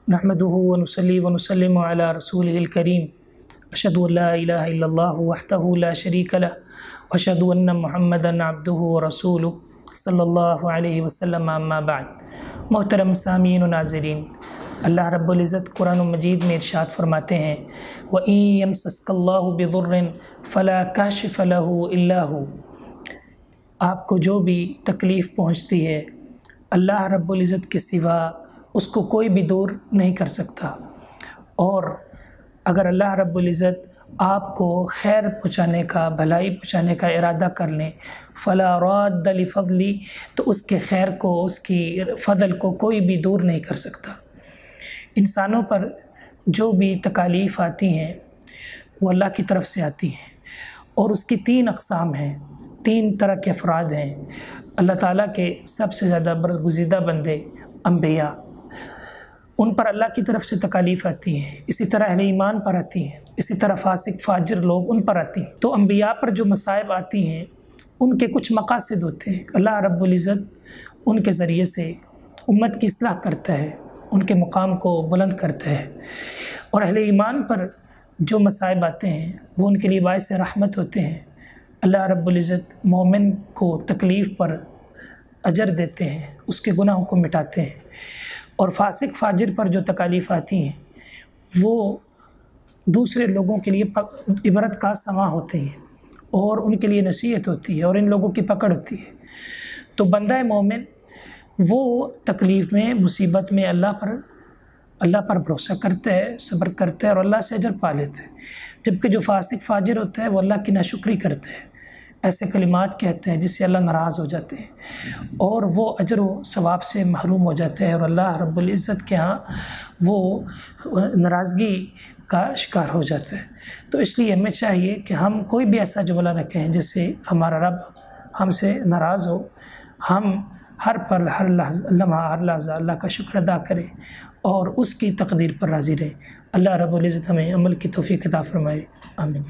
نحمده ونصلي ونسلم على رسوله الكريم أشهد أن لا إله إلا الله وحده لا شريك له وأشهد أن محمدا عبده ورسوله صلی اللہ علیہ وسلم اما بعد۔ محترم سامعین و ناظرین، اللہ رب العزت قرآن مجید میں ارشاد فرماتے ہیں وَإِن يَمْسَسْكَ اللَّهُ بِضُرٍّ فَلَا كَاشِفَ لَهُ إِلَّا هُوَ۔ آپ کو جو بھی تکلیف پہنچتی ہے اللہ رب العزت کے سوا اس کو کوئی بھی دور نہیں کر سکتا، اور اگر اللہ رب العزت آپ کو خیر پہنچانے کا، بھلائی پہنچانے کا ارادہ کر لیں فلا راد لفضلی، تو اس کے خیر کو، اس کی فضل کو کوئی بھی دور نہیں کر سکتا۔ انسانوں پر جو بھی تکالیف آتی ہیں وہ اللہ کی طرف سے آتی ہیں، اور اس کی 3 اقسام ہیں، 3 طرح کے افراد ہیں۔ اللہ تعالیٰ کے سب سے زیادہ برگزیدہ بندے انبیاء، ان پر اللہ کی طرف سے تکالیف آتی ہیں، اسی طرح اہل ایمان پر آتی ہیں، اسی طرح فاسق فاجر لوگ ان پر آتی ہیں۔ تو انبیاء پر جو مصائب آتی ہیں ان کے کچھ مقاصد ہوتے ہیں، اللہ رب العزت ان کے ذریعے سے امت کی اصلاح کرتا ہے، ان کے مقام کو بلند کرتا ہے۔ اور اہل ایمان پر جو مصائب آتے ہیں وہ ان کے لیے باعث رحمت ہوتے ہیں۔ اللہ رب العزت مومن کو تکلیف پر اجر دیتے ہیں، اس کے گناہوں کو مٹاتے ہیں۔ اور فاسق فاجر پر جو تکالیف آتی ہیں وہ دوسرے لوگوں کے لیے عبرت کا سماع ہوتے ہیں، اور ان کے لیے نصیحت ہوتی ہے، اور ان لوگوں کی پکڑ ہوتی ہے۔ تو بندہ مومن وہ تکلیف میں، مصیبت میں اللہ پر بھروسہ کرتا ہے، صبر کرتا ہے، اور اللہ سے اجر پا لیتا ہے۔ جبکہ جو فاسق فاجر ہوتا ہے وہ اللہ کی ناشکری کرتا ہے، ایسے کلمات کہتے ہیں جس سے اللہ ناراض ہو جاتے ہیں، اور وہ اجر و ثواب سے محروم ہو جاتے ہیں، اور اللہ رب العزت کے ہاں وہ ناراضگی کا شکار ہو جاتا ہے۔ تو اس لیے ہمیں چاہیے کہ ہم کوئی بھی ایسا جملہ نہ کہیں جس سے ہمارا رب ہم سے ناراض ہو۔ ہم ہر پل، ہر لمحہ، ہر لحظہ اللہ کا شکر ادا کریں اور اس کی تقدیر پر راضی رہیں۔ اللہ رب العزت ہمیں عمل کی توفیق عطا فرمائے، آمین۔